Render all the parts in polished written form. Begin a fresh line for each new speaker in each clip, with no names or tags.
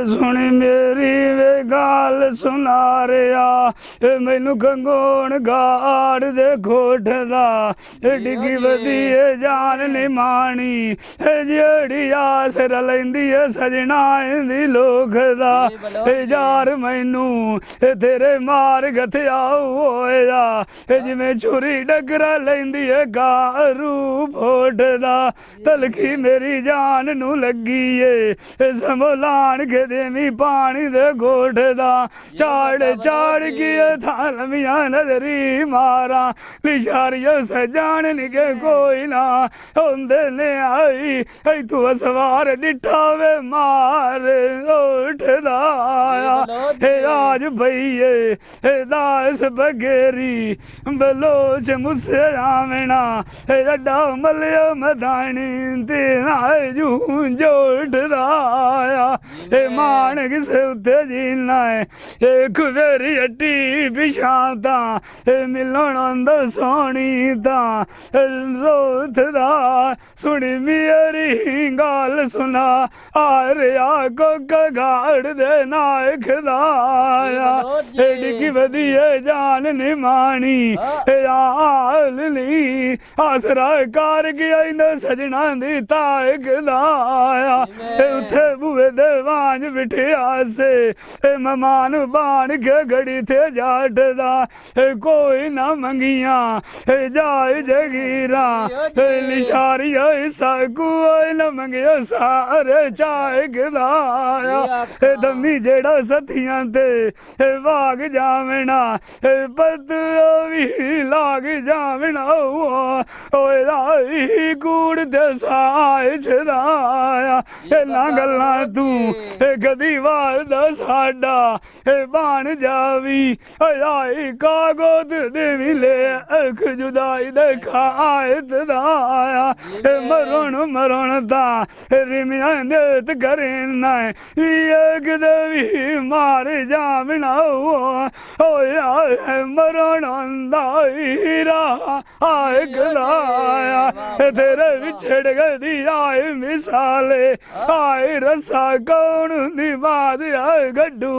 सुनी मेरी वे गाल सुना रिया मैनू कंगोण गाड़ दे घोटदा डिगी वधी जान नी मानी जेड़ी आस रलैंदी सजना दी लोकदा यार मैनू तेरे मार गथया होया जिवें छुरी डगरा लैंदी गारू फोटदा तलखी मेरी जान नू लगी समोलान के देवी पानी दे गोठदा चाड़ चाड़ की थाल मिया नजरी मारा लिशारियो सजान निके कोई ना होंदे ने आई तू सवार डिठा वे मार उठदा हे आज भैये दास बगेरी बलोच मुझसे आवेना अड्डा मलियो मदानी तेना जू जोठदा मान किसे उत्ते जीना है एक वेरी अड्डी पिछाता मिलन सोनी ता रोथदा सुनी मेरी गाल सुना आरिया को गाड़ दे नायकदा डिगी वधिए जान नी मानी आल नी आसरा कार गया सजना दी ताकदा उथे बुए दे वांज बिठिया से ममान बाण के घड़ी थे जाटदा कोई ना मंगिया जाए जगीरा लिशारिया सकू न मंगिया सारे चाय गदाया दमी जेड़ा सथियां ते भाग जावना पत भी लाग जावना ओए कूड़ ते साए छदाया ना गल्ला तू कदी वार दा साडा बाण जावी आई कागोद देवी ले अख जुदाई दे खायत दाया मरण दा रिमिया नेत करेना एक देवी मार जावना ओए मरण दा हीरा आए गलाया तेरे विछड़ गदी आए मिसाले आए रसा कौन निवाद आए गड्डू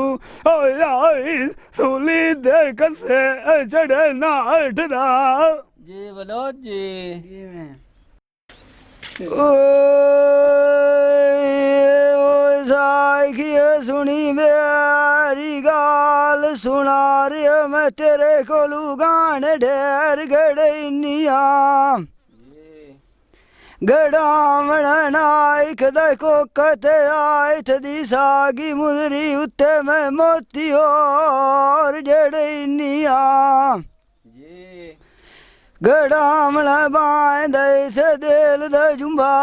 आए सूली दे कसे चढ़े नाटदा
जी बोलो जी
सुनी मेरी गाल सुना रे मैं तेरे कोलू गाने ढेर गड़निया गड़ावण नाइक देखो कते आए थदी सागी मुदरी उत्ते मैं मोती और जड़निया गड़ावण बाएं दे से दिल दे जुम्बा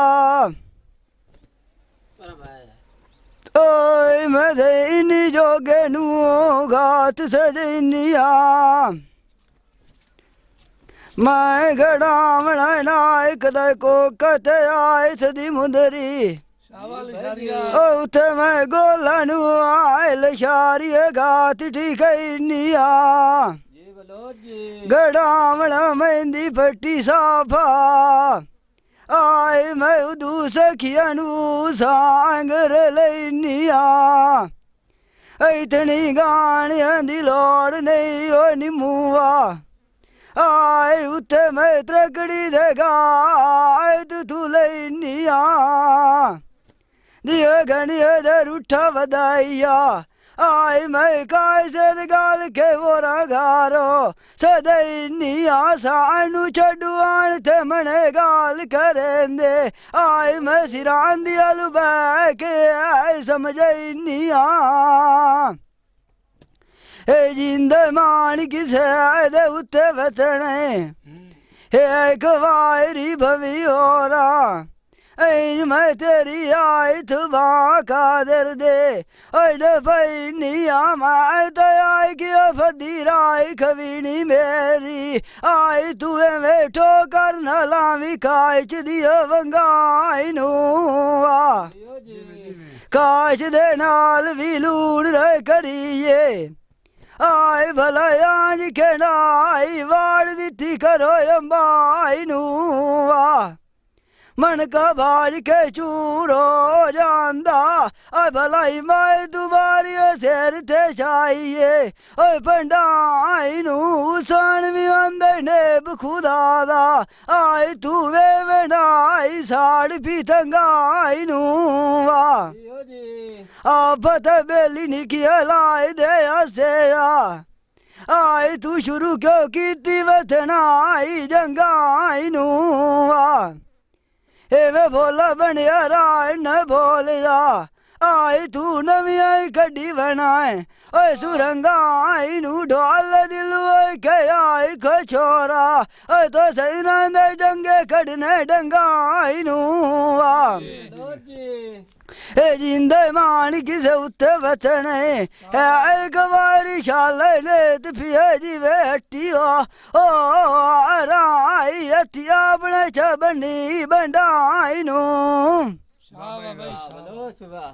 ओए मैं इन्नी जोगे नू घात सजनिया मैं गड़ावण नायक देखो कते आए थदी मुदरी उते मैं गोलन आए लशारिए घात ठीकनिया गड़ावण मेहंदी फटी साफा आए मैं उदू सखियनू सांगर लेनिया इतनी गानियां दी लोड़ नहीं ओ निमुआ आए उते मैं त्रकड़ी देगा तू लेनिया दिए घनिए दर उठा बदाइया आए मैं काय से गाल के वोरा गारो सदैनिया सानू छड़ू आन थे मने गाल करेंदे आए मैं सिरान दिया लुबा के आए समझनिया जिंद मान किसे दे उत्ते बचने एक वायरी भवी हो रहा मैं तेरी आई थुबा का दर दे अरे भैनिया मैं तो आई कि फदी राय खवीनी मेरी आई तुए बैठो कर न लावी काच दियो वंगाई नूआ काच दे नाल भी लूड़ रहे करिए आए भला यानी के नाई वाड़ दिती करो अम्बाई नूआ मन का भाज के चूर हो जांदा ओ भलाई माए दुबारी सिर ते छाइए ओ पंडाई नू सन भी आंदे ने बखुदा दा आई तू वे बनाई साड़ भी तंगाई नू वा
जियो जी
आफत बेली निकी लाई दे हसे आई तू शुरू क्यों कीती वतनाई जंगाई नू वा वे भोला बनिया राय न भोलिया आई तू नवी आई कड्डी बनाए ओए सुरंगा आई नू ढोल दिल ओए के आई खछोरा ओए तो सही न जंगे कड़ने डंगा आई नू वा
बलो जी
ए जिंदे मान किसे उत्ते बचने एक बारी शाल ने पिए जी वे हट्टी ओ राई अति अपने छबनी बंडाई नू
वाह वाह भाई बलो वाह